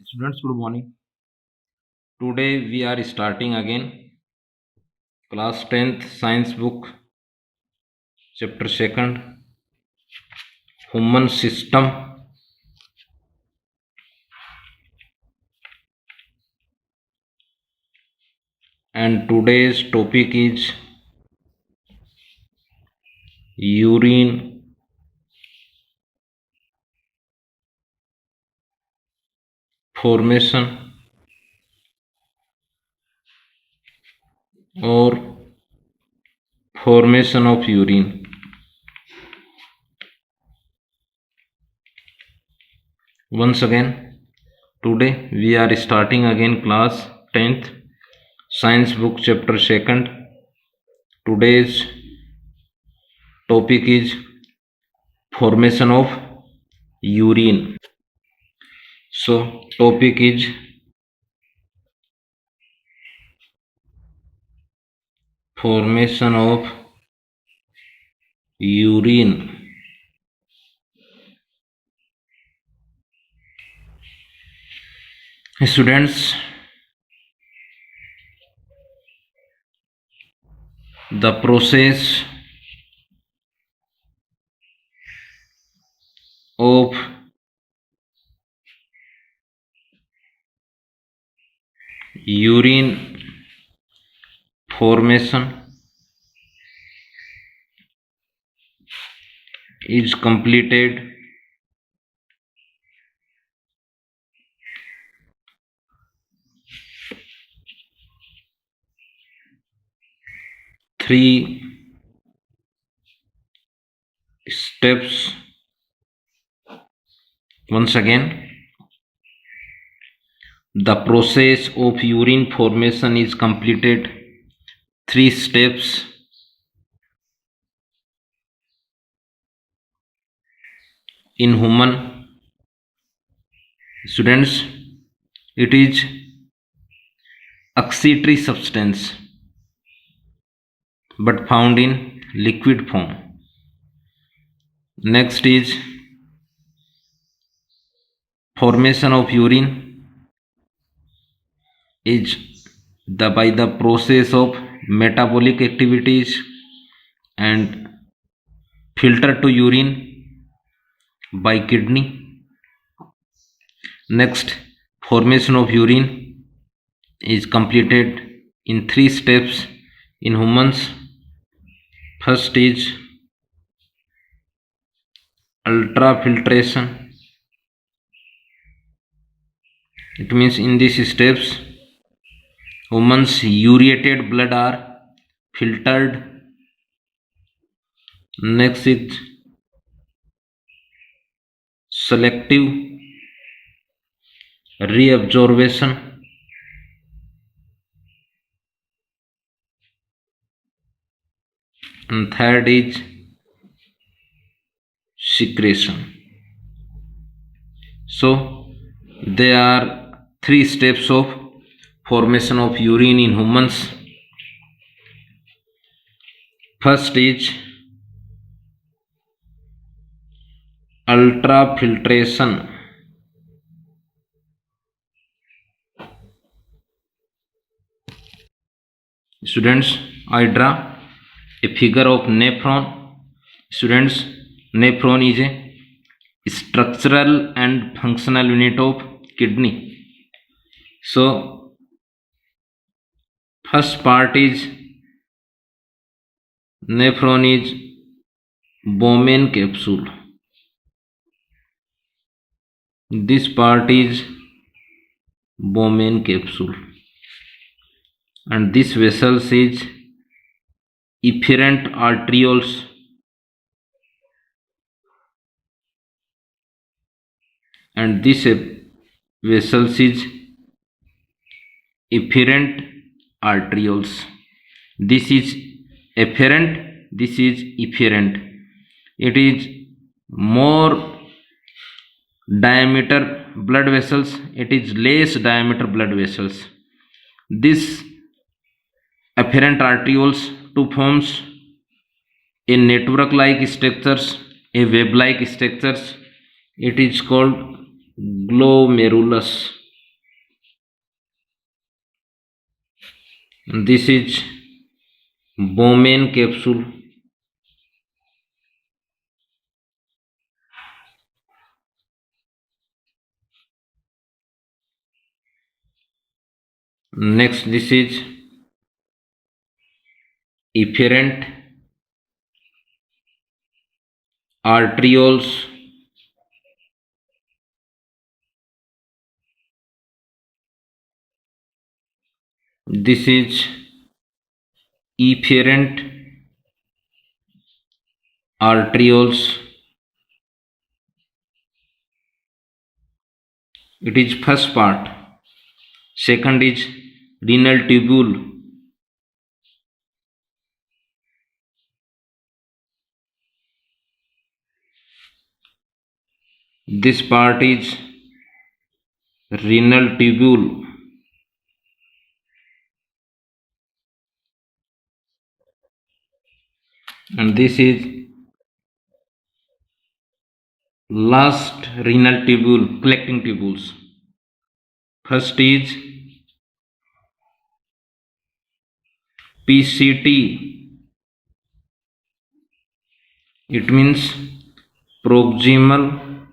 Students, good morning. Today we are starting again class 10th science book chapter 2nd human system, and today's topic is urine formation or formation of urine. Once again, today we are starting again class 10th science book chapter 2nd. Today's topic is formation of urine. So topic is formation of urine. Students, the process of urine formation is completed three steps. Once again, the process of urine formation is completed three steps. In human students, it is excretory substance but found in liquid form. Next is formation of urine is by the process of metabolic activities and filter to urine by kidney. Next, formation of urine is completed in three steps in humans. First is ultrafiltration. It means in these steps humans ureated blood are filtered. Next is selective reabsorption. And third is secretion. So there are three steps of formation of urine in humans. First is ultrafiltration. Students, I draw a figure of nephron. Students, nephron is a structural and functional unit of kidney. So first part is nephron is Bowman capsule. This part is Bowman capsule, and this vessels is efferent arterioles, and this vessels is efferent arterioles. This is afferent, this is efferent. It is more diameter blood vessels, it is less diameter blood vessels. This afferent arterioles to forms a network like structures, a web like structures. It is called glomerulus. This is Bowman capsule. Next, this is efferent arterioles. This is efferent arterioles. It is first part. Second is renal tubule. This part is renal tubule. And this is last renal tubule, collecting tubules. First is PCT. It means proximal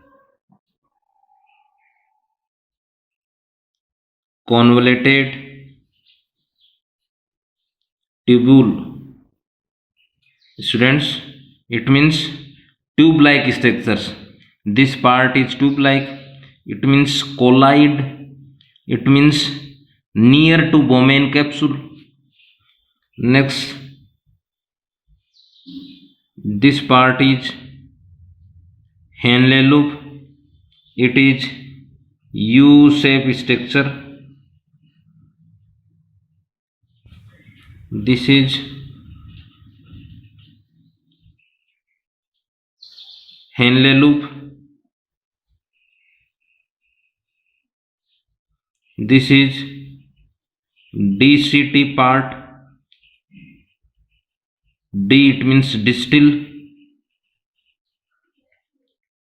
convoluted tubule. Students, it means tube-like structures. This part is tube-like. It means colloid. It means near to Bowman capsule. Next, this part is Henle loop. It is U-shaped structure. This is Henle loop. This is DCT part. D, it means distal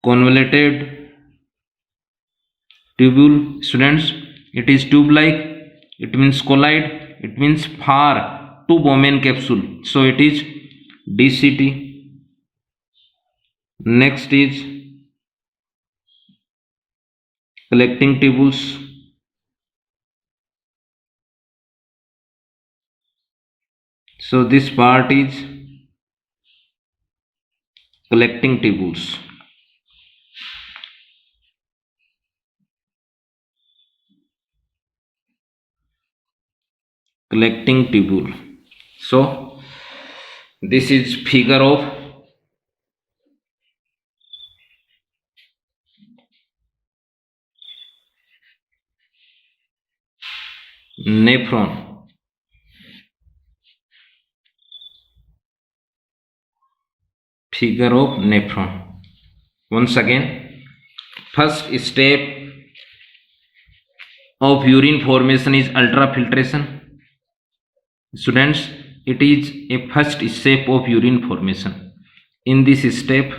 convoluted tubule. Students, it is tube like. It means colloid. It means far to Bowman capsule. So it is DCT. Next is collecting tubules. So this part is collecting tubules. Collecting tubule. So this is figure of nephron. Figure of nephron. Once again, first step of urine formation is ultrafiltration. Students, it is a first step of urine formation. In this step,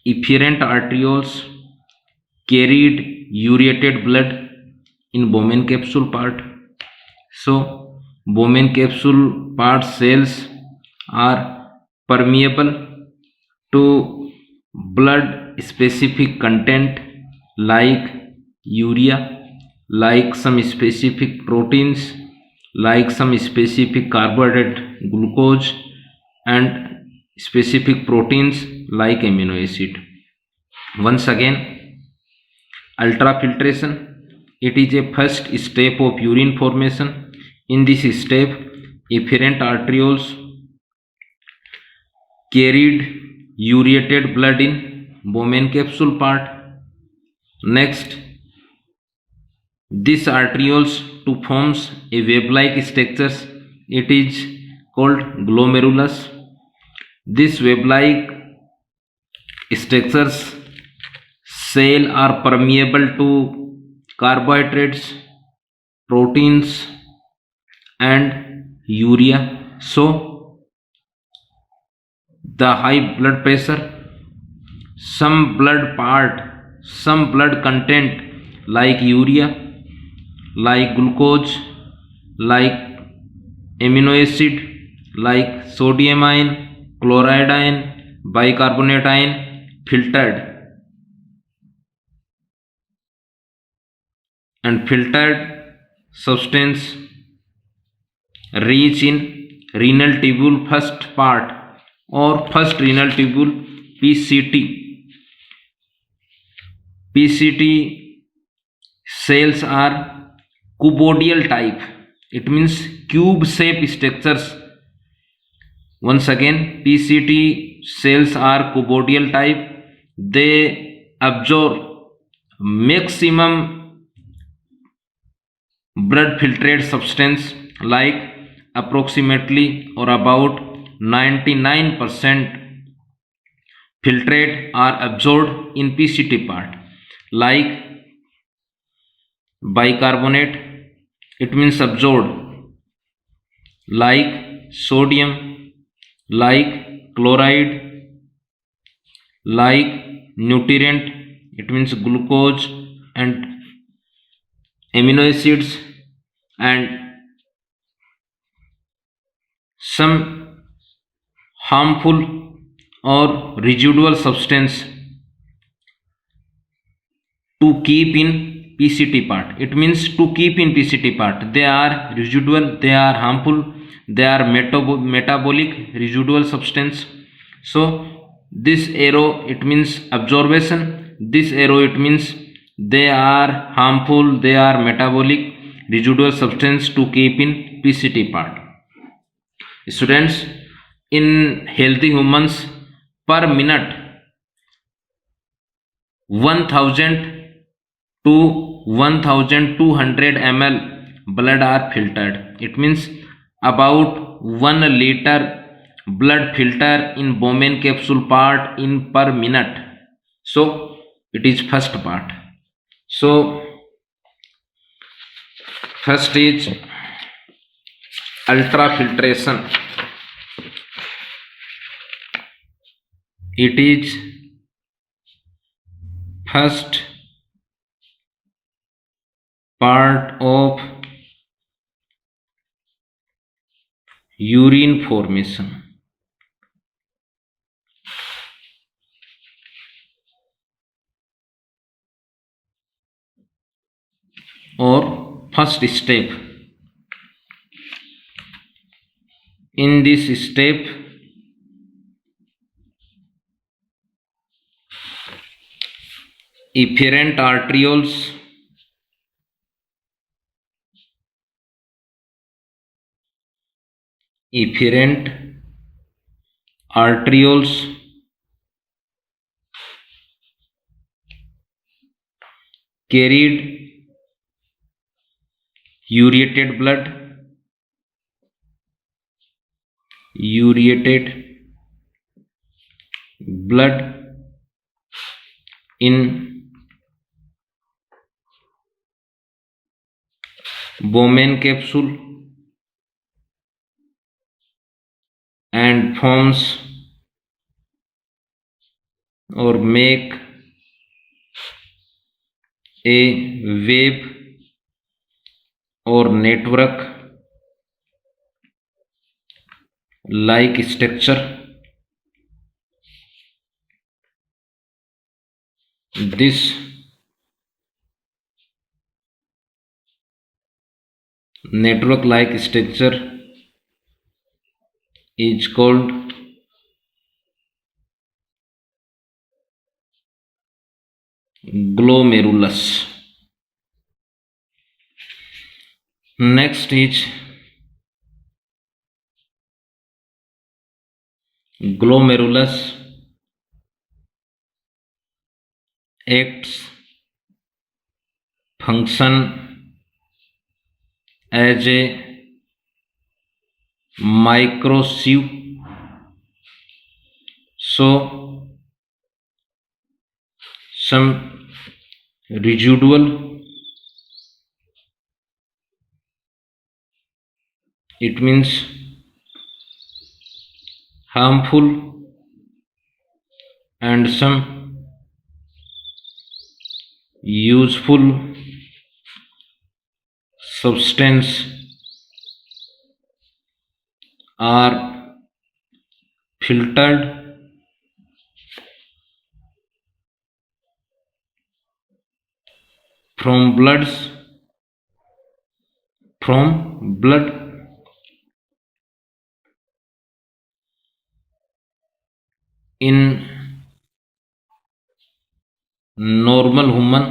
efferent arterioles carried ureated blood in Bowman capsule part. So Bowman capsule part cells are permeable to blood specific content like urea, like some specific proteins, like some specific carbohydrate, glucose, and specific proteins like amino acid. Once again, ultrafiltration, it is a first step of urine formation. In this step, efferent arterioles carried ureated blood in Bowman capsule part. Next, this arterioles to forms a web-like structures. It is called glomerulus. This web-like structures cell are permeable to carbohydrates, proteins, and urea. So the high blood pressure, some blood content like urea, like glucose, like amino acid like sodium ion, chloride ion, bicarbonate ion filtered, and filtered substance reach in renal tubule first part or first renal tubule PCT. PCT cells are cuboidal type, it means cube shape structures. Once again, PCT cells are cuboidal type. They absorb maximum blood filtrate substance like approximately or about 99% filtrate are absorbed in PCT part, like bicarbonate, it means absorbed, like sodium, like chloride, like nutrient, it means glucose and amino acids, and some harmful or residual substance to keep in PCT part. It means to keep in PCT part. They are residual, they are harmful, they are metabolic residual substance. So this arrow it means absorption, this arrow it means they are harmful, they are metabolic residual substance to keep in PCT part. Students, in healthy humans per minute 1000 to 1200 ml blood are filtered. It means about 1 liter blood filter in Bowman capsule part in per minute. So it is first part. So first is ultrafiltration. It is first part of urine formation. Or first step. In this step, efferent arterioles carried ureated blood in Bowman capsule and forms or make a wave or network like structure. This network like structure is called glomerulus. Next is glomerulus acts function as a microsieve. So some residual, it means harmful, and some useful substance are filtered from blood in normal human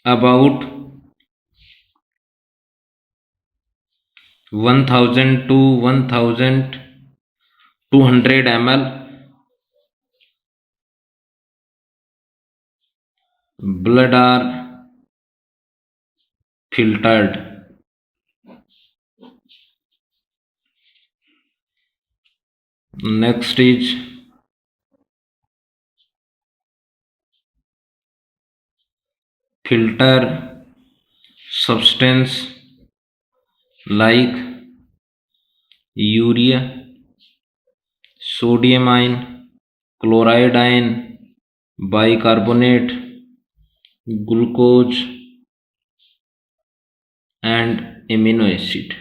about 1000 to 1200 ml blood are filtered. Next is filter substance like urea, sodium ion, chloride ion, bicarbonate, glucose, and amino acid.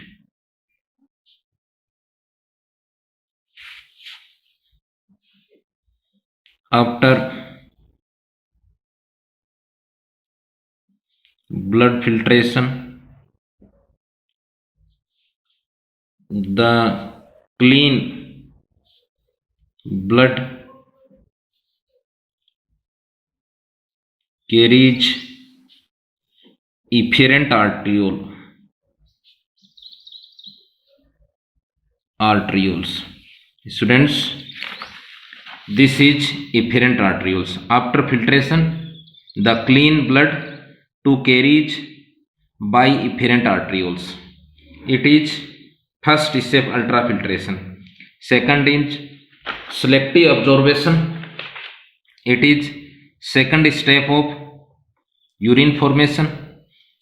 After blood filtration, the clean blood carries efferent arterioles. Students, this is efferent arterioles. After filtration, the clean blood to carries by efferent arterioles. It is first step ultrafiltration. Second is selective absorption. It is second step of urine formation.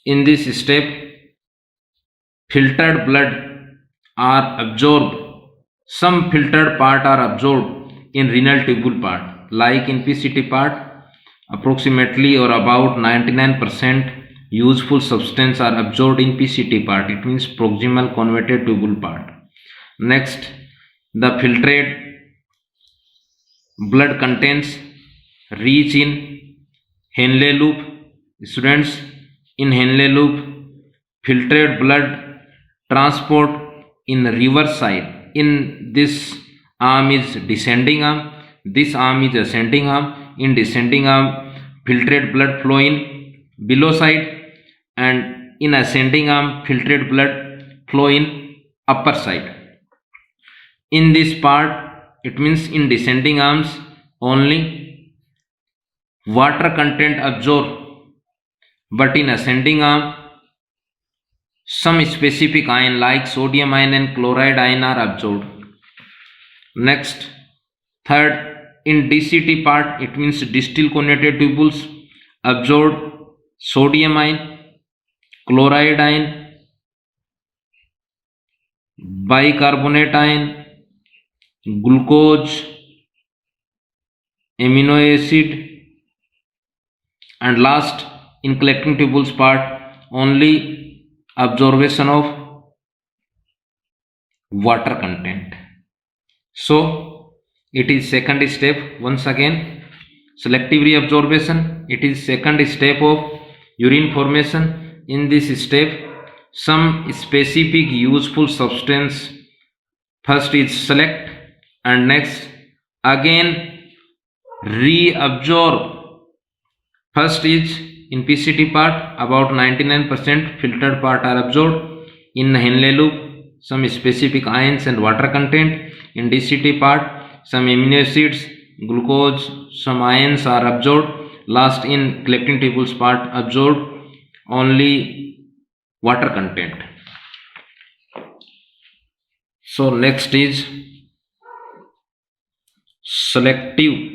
In this step, filtered blood are absorbed. Some filtered part are absorbed in renal tubule part, like in PCT part. Approximately or about 99% useful substance are absorbed in PCT part. It means proximal convoluted tubule part. Next, the filtered blood contains reach in Henle loop. Students, in Henle loop, filtered blood transport in reverse side. In this arm is descending arm, this arm is ascending arm. In descending arm, filtered blood flow in below side, and in ascending arm, filtered blood flow in upper side. In this part, it means in descending arms only water content absorbed, but in ascending arm some specific ion like sodium ion and chloride ion are absorbed. Next, third, in DCT part, it means distal convoluted tubules, absorbed sodium ion, chloride ion, bicarbonate ion, glucose, amino acid, and last, in collecting tubules part, only absorption of water content. So it is second step. Once again, selective reabsorption, it is second step of urine formation. In this step, some specific useful substance first is select, and next again reabsorb. First is in PCT part, about 99% filtered part are absorbed. In Henle loop, some specific ions and water content. In DCT part, some amino acids, glucose, some ions are absorbed. Last, in collecting tubules part, absorbed only water content. So next is selective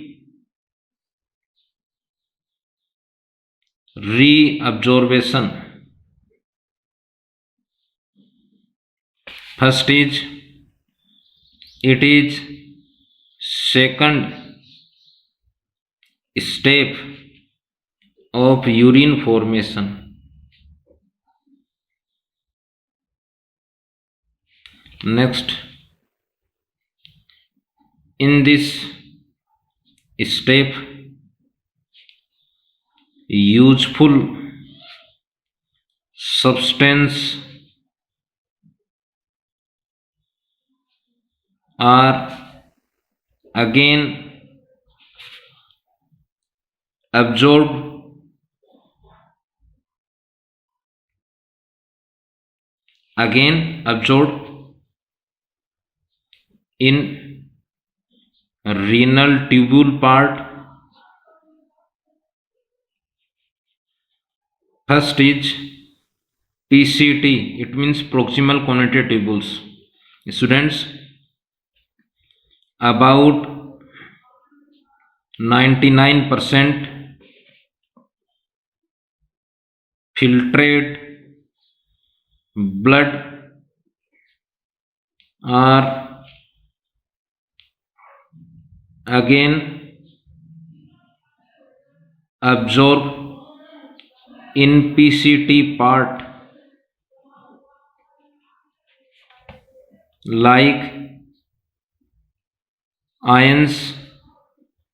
reabsorption. First is, it is second step of urine formation. Next, in this step, useful substance are again absorbed in renal tubule part. First is PCT, it means proximal conated tubules. Students, about 99% filtrate blood are again absorbed in PCT part, like ions,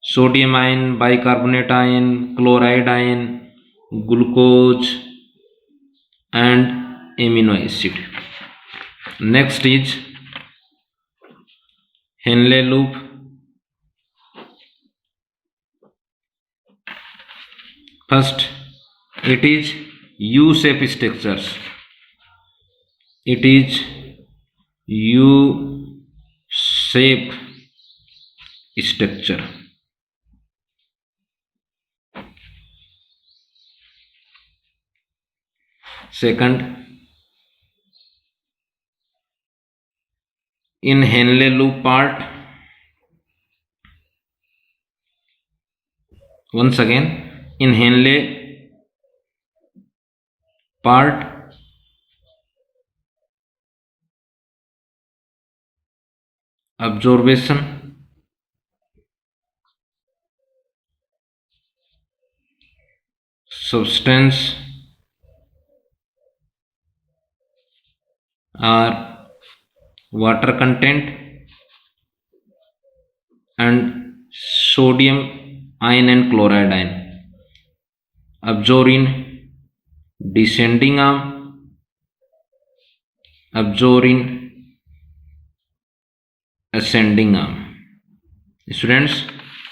sodium ion, bicarbonate ion, chloride ion, glucose, and amino acid. Next is Henle loop. First, it is U-shape structures. It is U-shape structure. Second, in Henle loop part, once again, in Henle part, absorption, substance are water content and sodium ion and chloride ion. Absorb in descending arm, absorb in ascending arm. Students,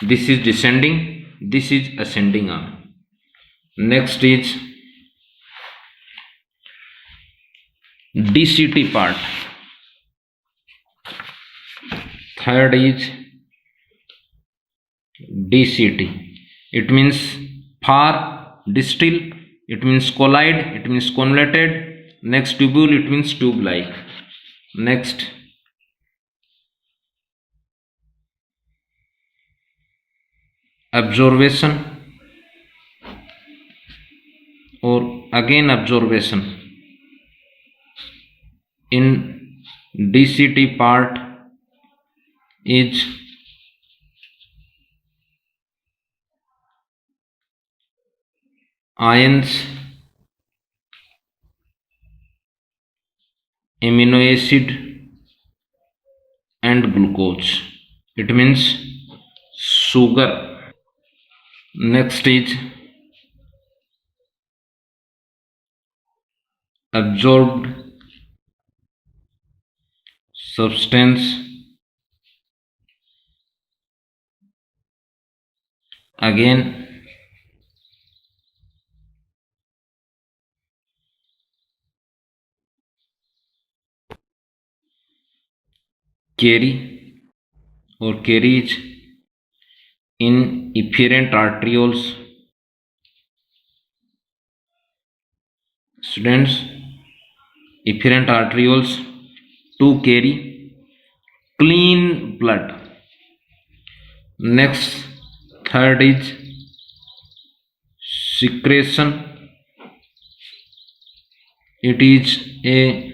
this is descending, this is ascending arm. Next is DCT part. Third is DCT. It means far distal, it means collide, it means convoluted. Next, tubule, it means tube like. Next, absorption or again absorption in DCT part is ions, amino acid and glucose. It means sugar. Next is absorbed substance, again carry or carries in efferent arterioles. Students, efferent arterioles to carry clean blood. Next, third is secretion. It is a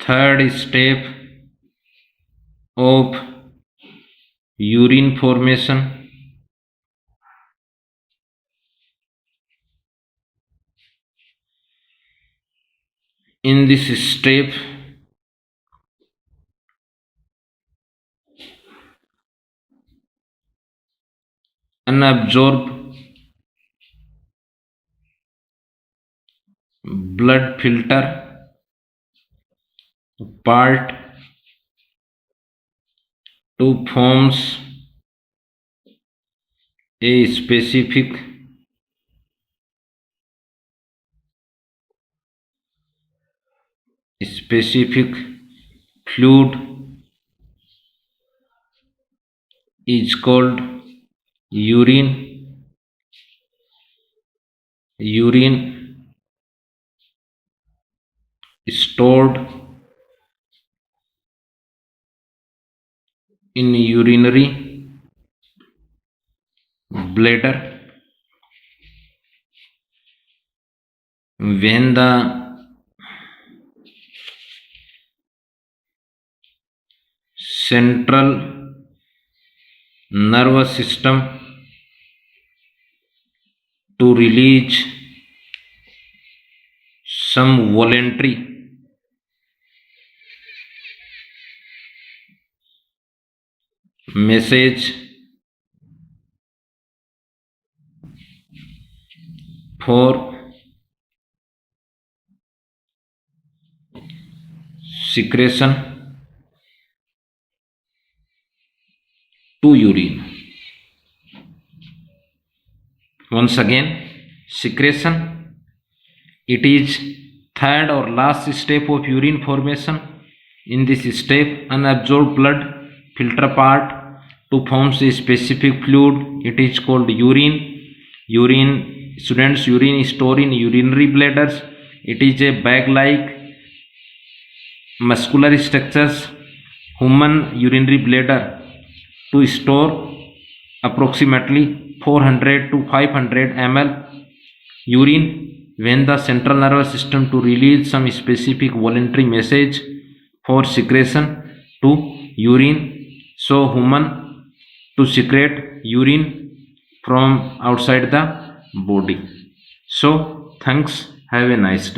third step of urine formation. In this step, unabsorbed blood filter part to forms a specific fluid is called urine. Urine stored in urinary bladder. When the central nervous system to release some voluntary message for secretion to urine. Once again, secretion, it is third or last step of urine formation. In this step, unabsorbed blood filter part to forms a specific fluid. It is called urine. Students, urine is stored in urinary bladders. It is a bag-like muscular structures. Human urinary bladder to store approximately 400 to 500 ml urine when the central nervous system to release some specific voluntary message for secretion to urine. So human to secrete urine from outside the body. So thanks, have a nice day.